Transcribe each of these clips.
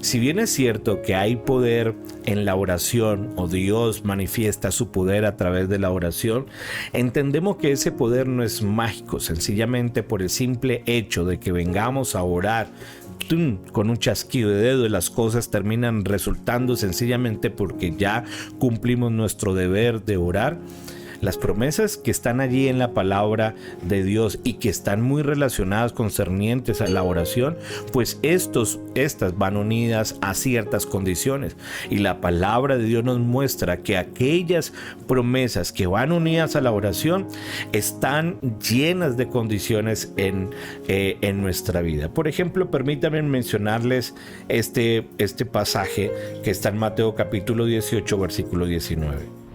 Si bien es cierto que hay poder en la oración, o Dios manifiesta su poder a través de la oración, entendemos que ese poder no es mágico, sencillamente por el simple hecho de que vengamos a orar con un chasquido de dedo, las cosas terminan resultando sencillamente porque ya cumplimos nuestro deber de orar. Las promesas que están allí en la palabra de Dios y que están muy relacionadas concernientes a la oración, pues estas van unidas a ciertas condiciones. Y la palabra de Dios nos muestra que aquellas promesas que van unidas a la oración están llenas de condiciones en nuestra vida. Por ejemplo, permítanme mencionarles este pasaje que está en Mateo capítulo 18, versículo 19.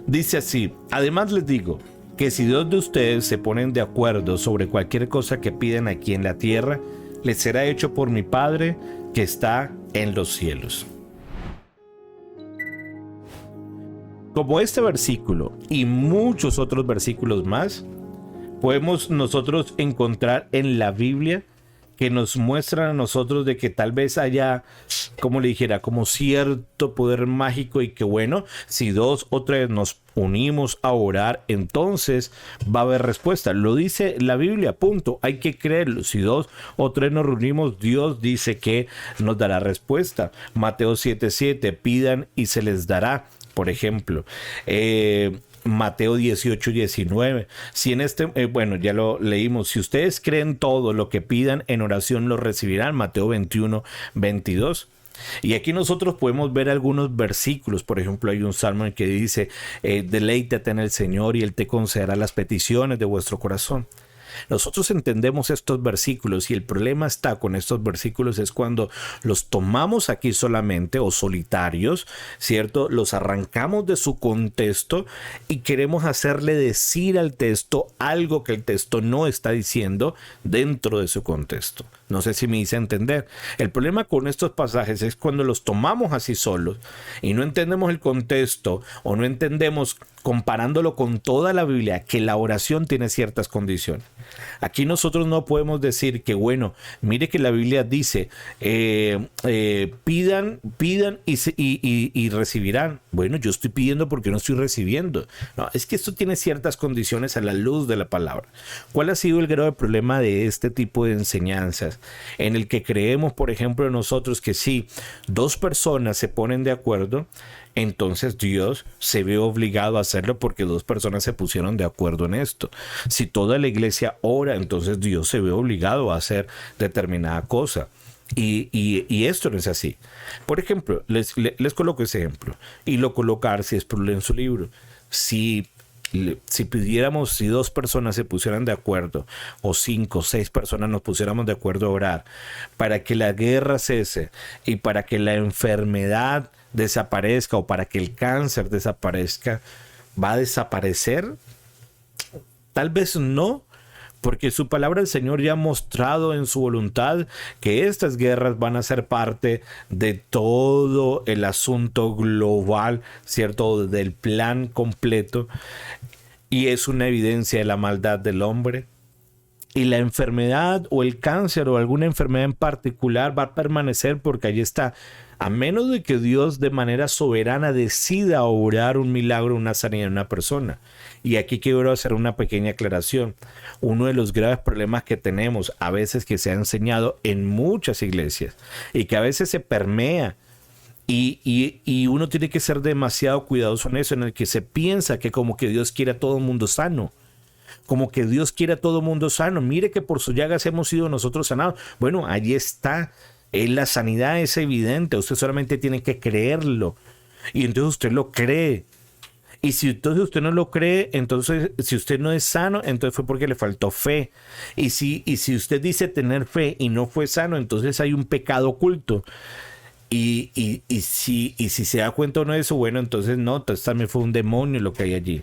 Dice así: además les digo que si dos de ustedes se ponen de acuerdo sobre cualquier cosa que pidan aquí en la tierra, les será hecho por mi Padre que está en los cielos. Como este versículo y muchos otros versículos más, podemos nosotros encontrar en la Biblia que nos muestran a nosotros de que tal vez haya, como le dijera, como cierto poder mágico, y que bueno, si dos o tres nos unimos a orar, entonces va a haber respuesta. Lo dice la Biblia, punto. Hay que creerlo. Si dos o tres nos reunimos, Dios dice que nos dará respuesta. Mateo 7:7, pidan y se les dará, por ejemplo. Mateo 18:19. Si en bueno, ya lo leímos. Si ustedes creen todo lo que pidan en oración, lo recibirán. Mateo 21:22. Y aquí nosotros podemos ver algunos versículos. Por ejemplo, hay un salmo en que dice: deleítate en el Señor y Él te concederá las peticiones de vuestro corazón. Nosotros entendemos estos versículos, y el problema está con estos versículos es cuando los tomamos aquí solamente o solitarios, ¿cierto? Los arrancamos de su contexto y queremos hacerle decir al texto algo que el texto no está diciendo dentro de su contexto. No sé si me hice entender. El problema con estos pasajes es cuando los tomamos así solos y no entendemos el contexto, o no entendemos, comparándolo con toda la Biblia, que la oración tiene ciertas condiciones. Aquí nosotros no podemos decir que, bueno, mire que la Biblia dice pidan y recibirán. Bueno, yo estoy pidiendo porque no estoy recibiendo. No, es que esto tiene ciertas condiciones a la luz de la palabra. ¿Cuál ha sido el grave problema de este tipo de enseñanzas? En el que creemos, por ejemplo, nosotros que si dos personas se ponen de acuerdo, entonces Dios se ve obligado a hacerlo porque dos personas se pusieron de acuerdo en esto. Si toda la iglesia ora, entonces Dios se ve obligado a hacer determinada cosa. Y esto no es así. Por ejemplo, les coloco ese ejemplo, y lo colocar si es en su libro. Si pidiéramos, si dos personas se pusieran de acuerdo, o 5 o 6 personas nos pusiéramos de acuerdo a orar para que la guerra cese y para que la enfermedad desaparezca, o para que el cáncer desaparezca, ¿va a desaparecer? Tal vez no, porque su palabra el Señor ya ha mostrado en su voluntad que estas guerras van a ser parte de todo el asunto global, ¿cierto? Del plan completo, y es una evidencia de la maldad del hombre. Y la enfermedad o el cáncer o alguna enfermedad en particular va a permanecer porque allí está. A menos de que Dios de manera soberana decida obrar un milagro, una sanidad en una persona. Y aquí quiero hacer una pequeña aclaración. Uno de los graves problemas que tenemos a veces, que se ha enseñado en muchas iglesias y que a veces se permea, y uno tiene que ser demasiado cuidadoso en eso, en el que se piensa que como que Dios quiere a todo el mundo sano. Como que Dios quiere a todo mundo sano. Mire que por sus llagas hemos sido nosotros sanados. Bueno, allí está. La sanidad es evidente. Usted solamente tiene que creerlo. Y entonces usted lo cree. Y si entonces usted no lo cree, entonces si usted no es sano, entonces fue porque le faltó fe. Y si usted dice tener fe y no fue sano, entonces hay un pecado oculto. Y si se da cuenta uno de eso, bueno, entonces no, entonces también fue un demonio lo que hay allí.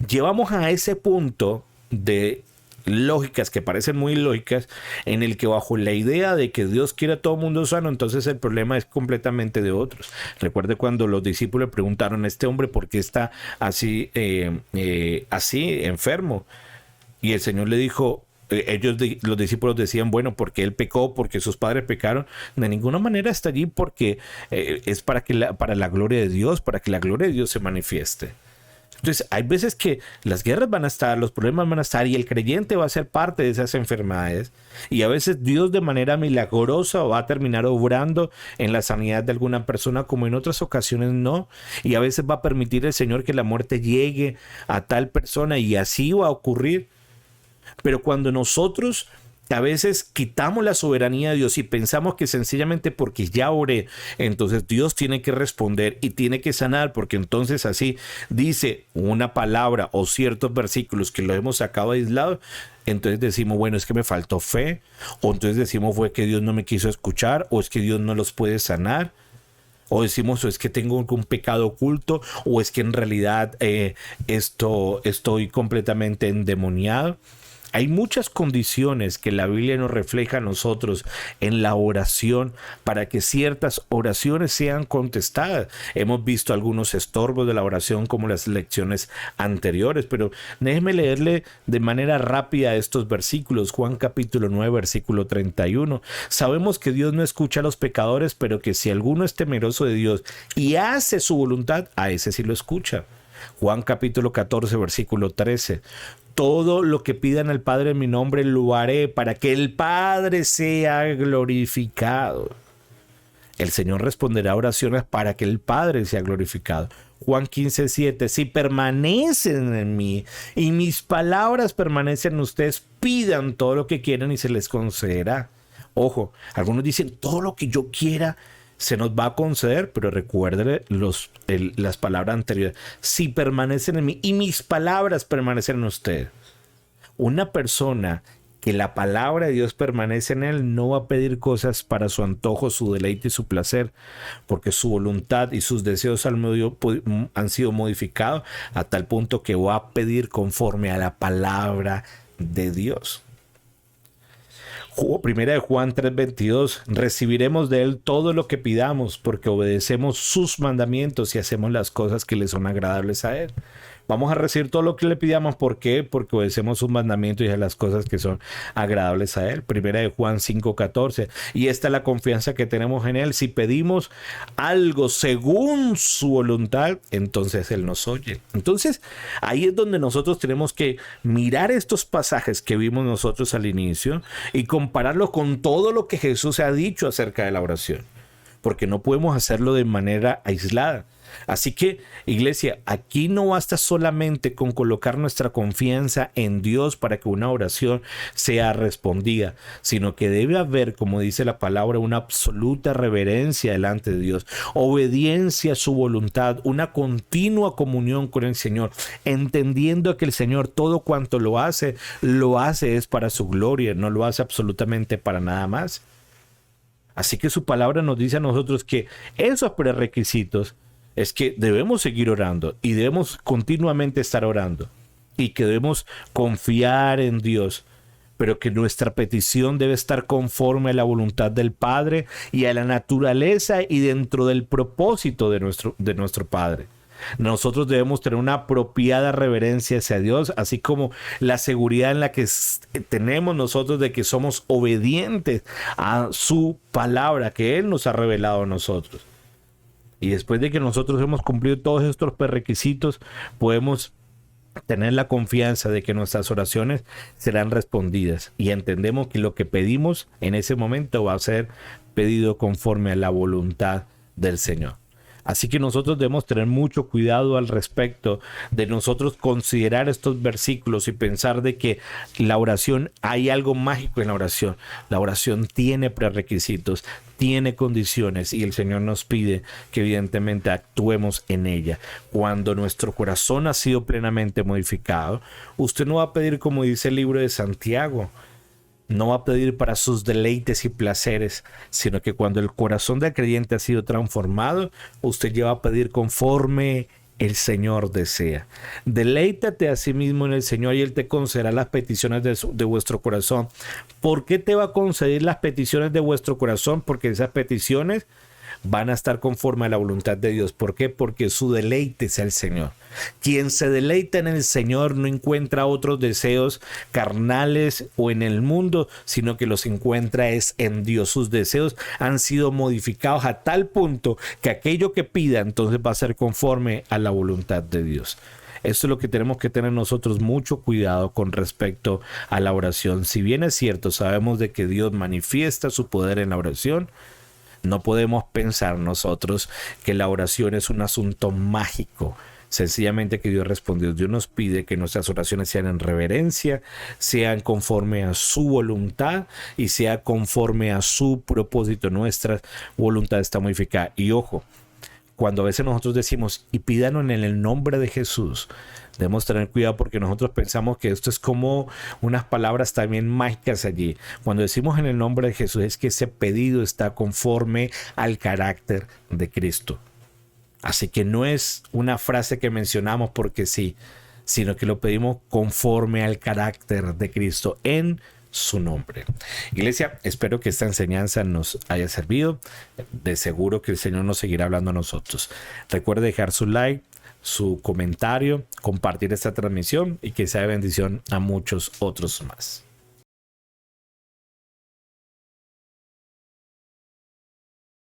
Llevamos a ese punto de lógicas que parecen muy lógicas, en el que bajo la idea de que Dios quiere a todo mundo sano, entonces el problema es completamente de otros. Recuerde cuando los discípulos le preguntaron a este hombre por qué está así enfermo, y el Señor le dijo: Los discípulos decían, bueno, porque él pecó, porque sus padres pecaron. De ninguna manera está allí, porque es para la gloria de Dios, para que la gloria de Dios se manifieste. Entonces, hay veces que las guerras van a estar, los problemas van a estar, y el creyente va a ser parte de esas enfermedades. Y a veces Dios, de manera milagrosa, va a terminar obrando en la sanidad de alguna persona, como en otras ocasiones no. Y a veces va a permitir el Señor que la muerte llegue a tal persona, y así va a ocurrir. Pero cuando nosotros a veces quitamos la soberanía de Dios y pensamos que sencillamente porque ya oré, entonces Dios tiene que responder y tiene que sanar, porque entonces así dice una palabra o ciertos versículos que lo hemos sacado aislado, entonces decimos, bueno, es que me faltó fe, o entonces decimos fue que Dios no me quiso escuchar, o es que Dios no los puede sanar. O decimos, o es que tengo un pecado oculto, o es que en realidad estoy completamente endemoniado. Hay muchas condiciones que la Biblia nos refleja a nosotros en la oración para que ciertas oraciones sean contestadas. Hemos visto algunos estorbos de la oración como las lecciones anteriores, pero déjeme leerle de manera rápida estos versículos. Juan capítulo 9, versículo 31. Sabemos que Dios no escucha a los pecadores, pero que si alguno es temeroso de Dios y hace su voluntad, a ese sí lo escucha. Juan capítulo 14, versículo 13. Todo lo que pidan al Padre en mi nombre lo haré para que el Padre sea glorificado. El Señor responderá a oraciones para que el Padre sea glorificado. Juan 15, 7. Si permanecen en mí y mis palabras permanecen en ustedes, pidan todo lo que quieran y se les concederá. Ojo, algunos dicen, todo lo que yo quiera se nos va a conceder, pero recuerde las palabras anteriores. Si permanecen en mí y mis palabras permanecen en usted. Una persona que la palabra de Dios permanece en él no va a pedir cosas para su antojo, su deleite y su placer, porque su voluntad y sus deseos han sido modificados a tal punto que va a pedir conforme a la palabra de Dios. Primera de Juan 3:22, recibiremos de él todo lo que pidamos porque obedecemos sus mandamientos y hacemos las cosas que le son agradables a él. Vamos a recibir todo lo que le pidamos. ¿Por qué? Porque obedecemos sus mandamientos y hacemos las cosas que son agradables a él. Primera de Juan 5:14. Y esta es la confianza que tenemos en él. Si pedimos algo según su voluntad, entonces él nos oye. Entonces, ahí es donde nosotros tenemos que mirar estos pasajes que vimos nosotros al inicio y compararlos con todo lo que Jesús ha dicho acerca de la oración. Porque no podemos hacerlo de manera aislada. Así que, iglesia, aquí no basta solamente con colocar nuestra confianza en Dios para que una oración sea respondida, sino que debe haber, como dice la palabra, una absoluta reverencia delante de Dios, obediencia a su voluntad, una continua comunión con el Señor, entendiendo que el Señor todo cuanto lo hace es para su gloria, no lo hace absolutamente para nada más. Así que su palabra nos dice a nosotros que esos prerequisitos es que debemos seguir orando y debemos continuamente estar orando y que debemos confiar en Dios, pero que nuestra petición debe estar conforme a la voluntad del Padre y a la naturaleza y dentro del propósito de nuestro Padre. Nosotros debemos tener una apropiada reverencia hacia Dios, así como la seguridad en la que tenemos nosotros de que somos obedientes a su palabra que Él nos ha revelado a nosotros. Y después de que nosotros hemos cumplido todos estos requisitos, podemos tener la confianza de que nuestras oraciones serán respondidas. Y entendemos que lo que pedimos en ese momento va a ser pedido conforme a la voluntad del Señor. Así que nosotros debemos tener mucho cuidado al respecto de nosotros considerar estos versículos y pensar de que la oración, hay algo mágico en la oración. La oración tiene prerequisitos, tiene condiciones y el Señor nos pide que evidentemente actuemos en ella. Cuando nuestro corazón ha sido plenamente modificado, usted no va a pedir como dice el libro de Santiago. No va a pedir para sus deleites y placeres, sino que cuando el corazón del creyente ha sido transformado, usted ya va a pedir conforme el Señor desea. Deleítate a sí mismo en el Señor y Él te concederá las peticiones de vuestro corazón. ¿Por qué te va a conceder las peticiones de vuestro corazón? Porque esas peticiones van a estar conforme a la voluntad de Dios. ¿Por qué? Porque su deleite es el Señor. Quien se deleita en el Señor no encuentra otros deseos carnales o en el mundo, sino que los encuentra es en Dios. Sus deseos han sido modificados a tal punto que aquello que pida entonces va a ser conforme a la voluntad de Dios. Esto es lo que tenemos que tener nosotros mucho cuidado con respecto a la oración. Si bien es cierto, sabemos de que Dios manifiesta su poder en la oración, no podemos pensar nosotros que la oración es un asunto mágico. Sencillamente que Dios respondió. Dios nos pide que nuestras oraciones sean en reverencia, sean conforme a su voluntad y sea conforme a su propósito. Nuestra voluntad está modificada. Y ojo, cuando a veces nosotros decimos y pídanos en el nombre de Jesús, debemos tener cuidado porque nosotros pensamos que esto es como unas palabras también mágicas allí. Cuando decimos en el nombre de Jesús es que ese pedido está conforme al carácter de Cristo. Así que no es una frase que mencionamos porque sí, sino que lo pedimos conforme al carácter de Cristo en su nombre. Iglesia, espero que esta enseñanza nos haya servido. De seguro que el Señor nos seguirá hablando a nosotros. Recuerde dejar su like, su comentario, compartir esta transmisión y que sea de bendición a muchos otros más.